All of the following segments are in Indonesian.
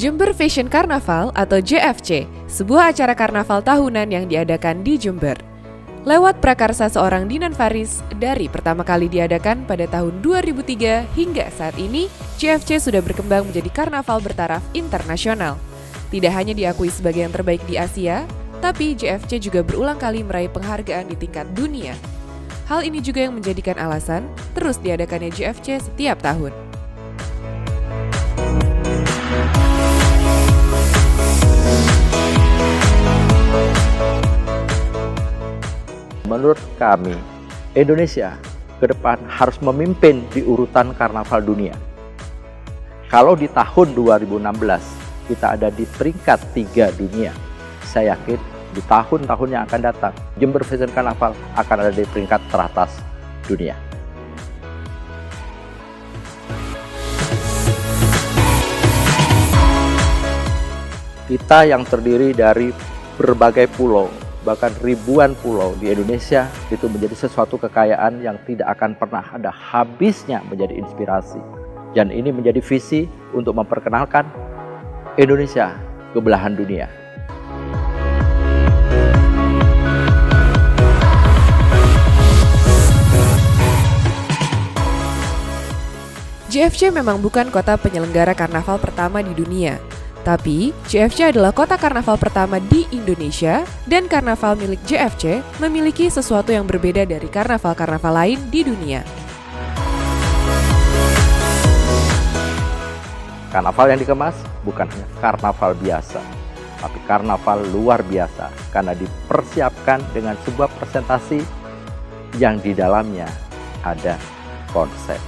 Jember Fashion Carnaval atau JFC, sebuah acara karnaval tahunan yang diadakan di Jember. Lewat prakarsa seorang Dinan Faris, dari pertama kali diadakan pada tahun 2003 hingga saat ini, JFC sudah berkembang menjadi karnaval bertaraf internasional. Tidak hanya diakui sebagai yang terbaik di Asia, tapi JFC juga berulang kali meraih penghargaan di tingkat dunia. Hal ini juga yang menjadikan alasan terus diadakannya JFC setiap tahun. Menurut kami, Indonesia ke depan harus memimpin di urutan karnaval dunia. Kalau di tahun 2016 kita ada di peringkat 3 dunia, saya yakin di tahun-tahun yang akan datang, Jember Fashion Carnaval akan ada di peringkat teratas dunia. Kita yang terdiri dari berbagai pulau, bahkan ribuan pulau di Indonesia, itu menjadi sesuatu kekayaan yang tidak akan pernah ada habisnya menjadi inspirasi. Dan ini menjadi visi untuk memperkenalkan Indonesia ke belahan dunia. JFC memang bukan kota penyelenggara karnaval pertama di dunia. Tapi, JFC adalah kota karnaval pertama di Indonesia dan karnaval milik JFC memiliki sesuatu yang berbeda dari karnaval-karnaval lain di dunia. Karnaval yang dikemas bukan hanya karnaval biasa, tapi karnaval luar biasa karena dipersiapkan dengan sebuah presentasi yang di dalamnya ada konsep.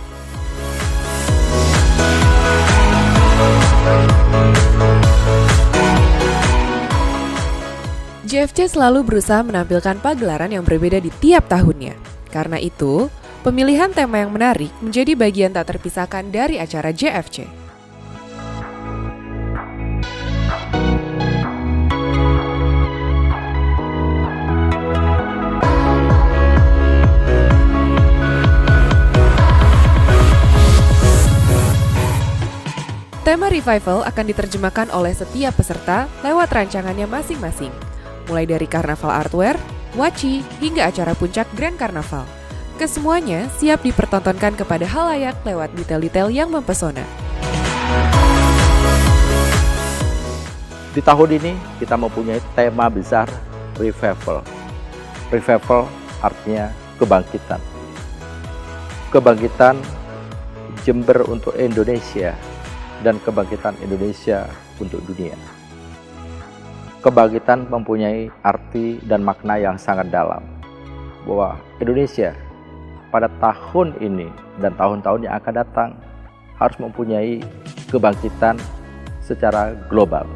JFC selalu berusaha menampilkan pagelaran yang berbeda di tiap tahunnya. Karena itu, pemilihan tema yang menarik menjadi bagian tak terpisahkan dari acara JFC. Tema Revival akan diterjemahkan oleh setiap peserta lewat rancangannya masing-masing. Mulai dari karnaval artwear, waci, hingga acara puncak Grand Carnaval. Kesemuanya siap dipertontonkan kepada halayak lewat detail-detail yang mempesona. Di tahun ini kita mempunyai tema besar Revival. Revival artinya kebangkitan. Kebangkitan Jember untuk Indonesia dan kebangkitan Indonesia untuk dunia. Kebangkitan mempunyai arti dan makna yang sangat dalam, bahwa Indonesia pada tahun ini dan tahun-tahun yang akan datang harus mempunyai kebangkitan secara global.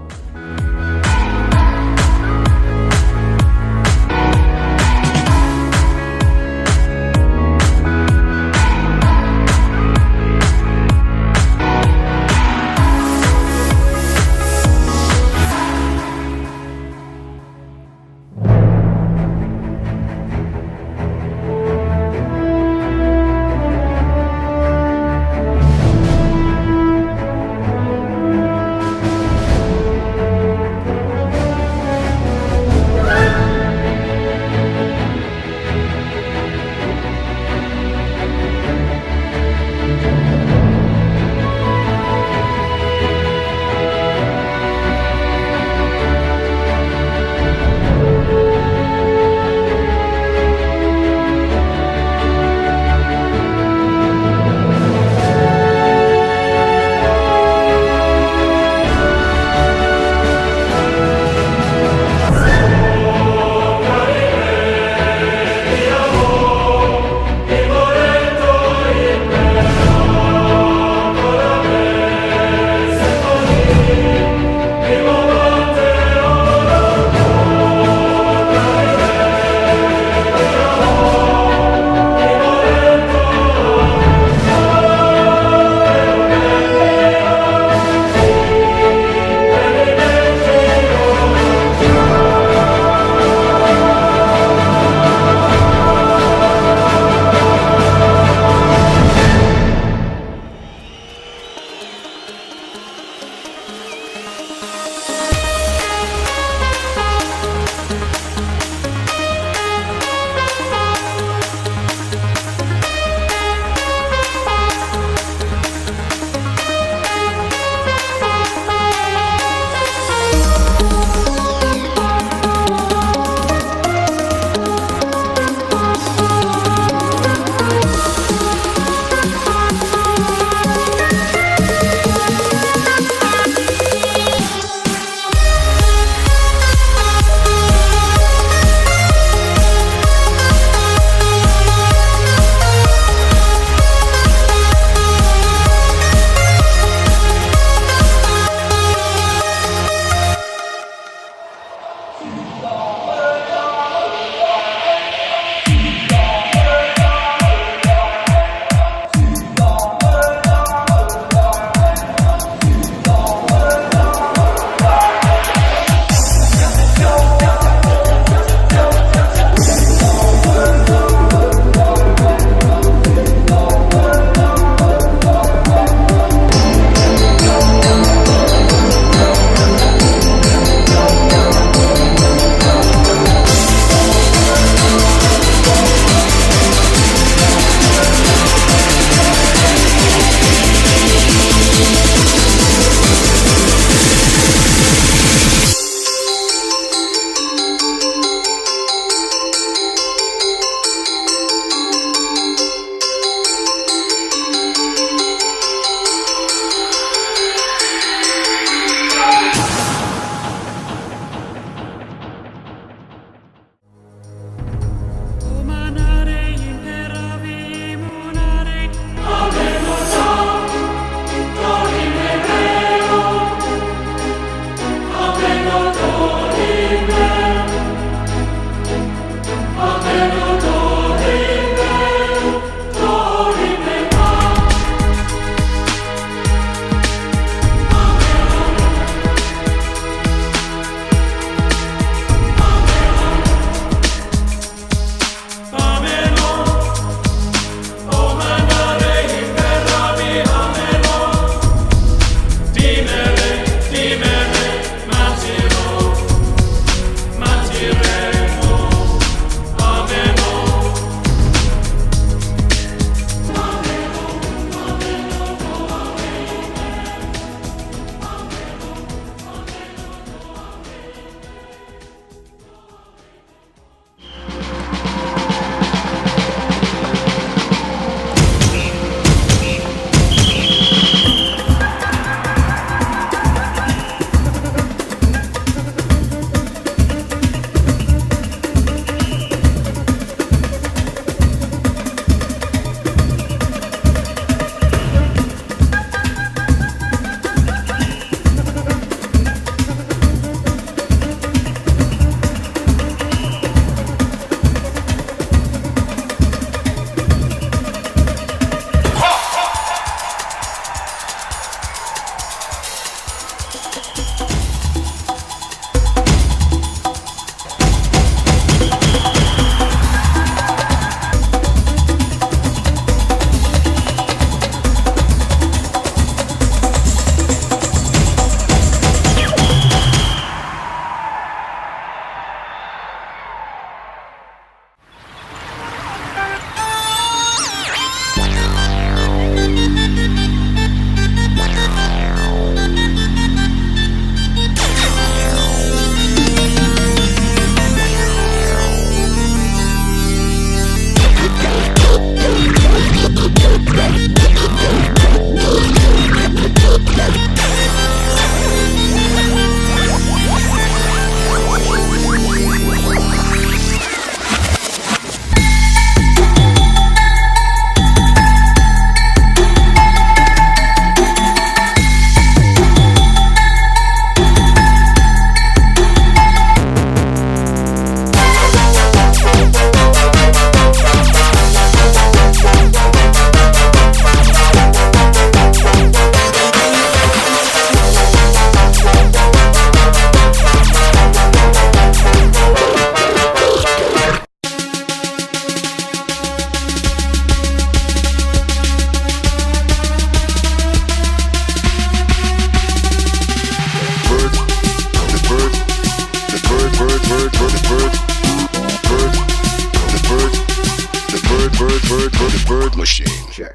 Bird machine. Check.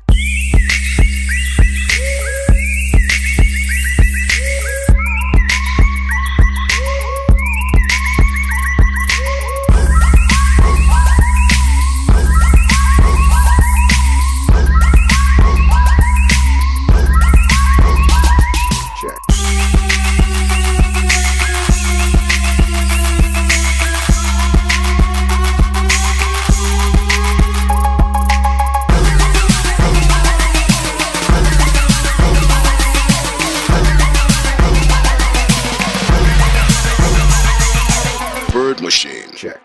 Bird machine. Check.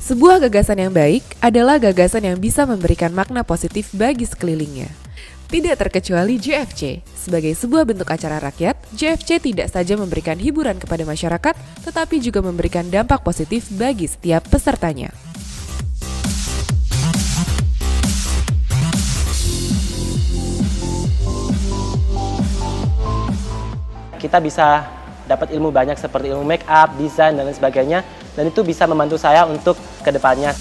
Sebuah gagasan yang baik adalah gagasan yang bisa memberikan makna positif bagi sekelilingnya. Tidak terkecuali JFC. Sebagai sebuah bentuk acara rakyat, JFC tidak saja memberikan hiburan kepada masyarakat, tetapi juga memberikan dampak positif bagi setiap pesertanya. Kita bisa dapat ilmu banyak seperti ilmu make up, desain, dan lain sebagainya. Dan itu bisa membantu saya untuk kedepannya.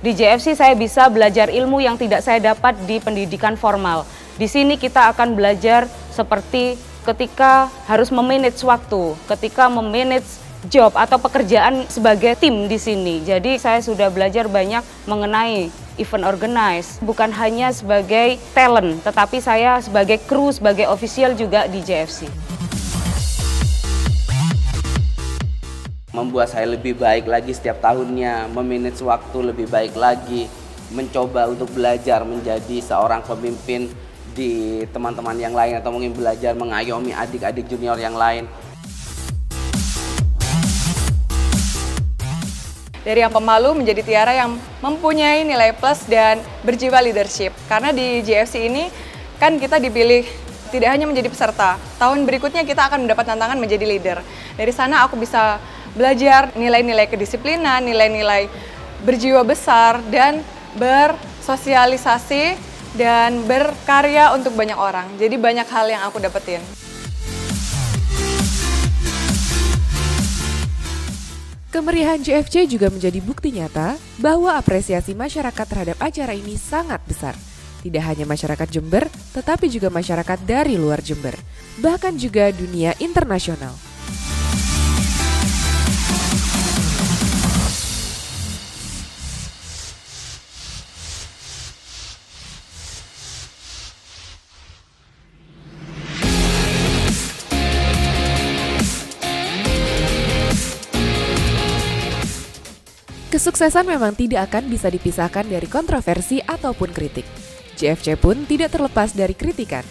Di JFC saya bisa belajar ilmu yang tidak saya dapat di pendidikan formal. Di sini kita akan belajar seperti ketika harus memanage waktu, ketika memanage job atau pekerjaan sebagai tim di sini. Jadi saya sudah belajar banyak mengenai event organize, bukan hanya sebagai talent, tetapi saya sebagai kru, sebagai official juga di JFC. Membuat saya lebih baik lagi setiap tahunnya, memanage waktu lebih baik lagi, mencoba untuk belajar menjadi seorang pemimpin di teman-teman yang lain, atau mungkin belajar mengayomi adik-adik junior yang lain. Dari yang pemalu menjadi Tiara yang mempunyai nilai plus dan berjiwa leadership. Karena di JFC ini kan kita dipilih tidak hanya menjadi peserta, tahun berikutnya kita akan mendapat tantangan menjadi leader. Dari sana aku bisa belajar nilai-nilai kedisiplinan, nilai-nilai berjiwa besar, dan bersosialisasi dan berkarya untuk banyak orang. Jadi banyak hal yang aku dapetin. Kemeriahan JFC juga menjadi bukti nyata bahwa apresiasi masyarakat terhadap acara ini sangat besar. Tidak hanya masyarakat Jember, tetapi juga masyarakat dari luar Jember, bahkan juga dunia internasional. Kesuksesan memang tidak akan bisa dipisahkan dari kontroversi ataupun kritik. JFC pun tidak terlepas dari kritikan.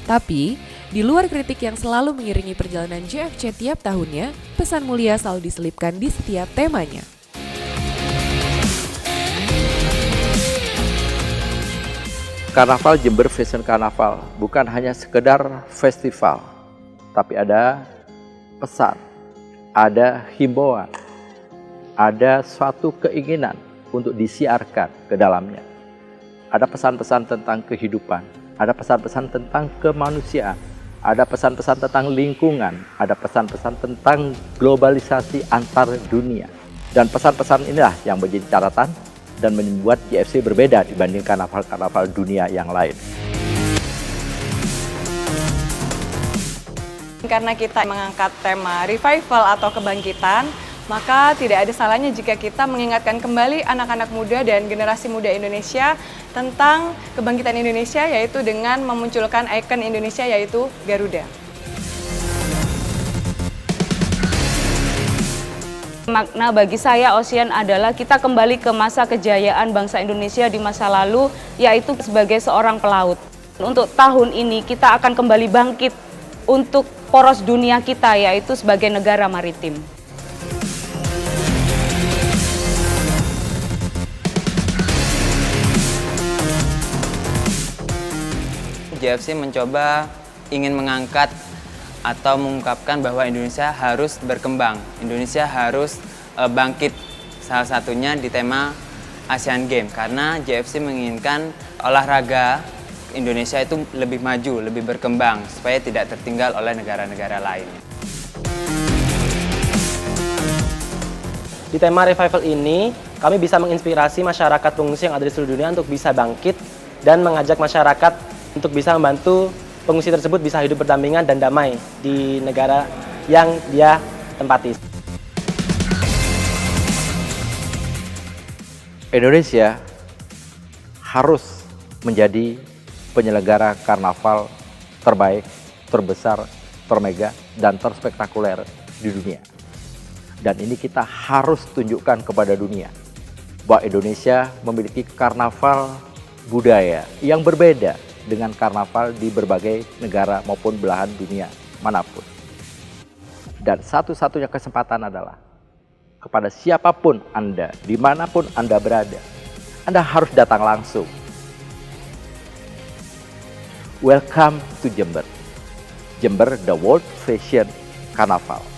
Tapi, di luar kritik yang selalu mengiringi perjalanan JFC tiap tahunnya, pesan mulia selalu diselipkan di setiap temanya. Karnaval Jember Fashion Carnaval bukan hanya sekedar festival, tapi ada pesan, ada himbauan, ada suatu keinginan untuk disiarkan ke dalamnya. Ada pesan-pesan tentang kehidupan, ada pesan-pesan tentang kemanusiaan, ada pesan-pesan tentang lingkungan, ada pesan-pesan tentang globalisasi antar dunia. Dan pesan-pesan inilah yang menjadi catatan dan membuat JFC berbeda dibanding karnaval-karnaval dunia yang lain. Karena kita mengangkat tema revival atau kebangkitan, maka tidak ada salahnya jika kita mengingatkan kembali anak-anak muda dan generasi muda Indonesia tentang kebangkitan Indonesia, yaitu dengan memunculkan ikon Indonesia yaitu Garuda. Makna bagi saya Ocean adalah kita kembali ke masa kejayaan bangsa Indonesia di masa lalu, yaitu sebagai seorang pelaut. Untuk tahun ini kita akan kembali bangkit untuk poros dunia kita, yaitu sebagai negara maritim. JFC mencoba ingin mengangkat atau mengungkapkan bahwa Indonesia harus berkembang, Indonesia harus bangkit, salah satunya di tema Asian Games, karena JFC menginginkan olahraga Indonesia itu lebih maju, lebih berkembang, supaya tidak tertinggal oleh negara-negara lain. Di tema revival ini, kami bisa menginspirasi masyarakat pengungsi yang ada di seluruh dunia untuk bisa bangkit dan mengajak masyarakat untuk bisa membantu pengungsi tersebut bisa hidup berdampingan dan damai di negara yang dia tempati. Indonesia harus menjadi penyelenggara karnaval terbaik, terbesar, termega, dan terspektakuler di dunia. Dan ini kita harus tunjukkan kepada dunia bahwa Indonesia memiliki karnaval budaya yang berbeda dengan karnaval di berbagai negara maupun belahan dunia manapun. Dan satu-satunya kesempatan adalah kepada siapapun Anda, dimanapun Anda berada, Anda harus datang langsung. Welcome to Jember. Jember, the World Fashion Carnival.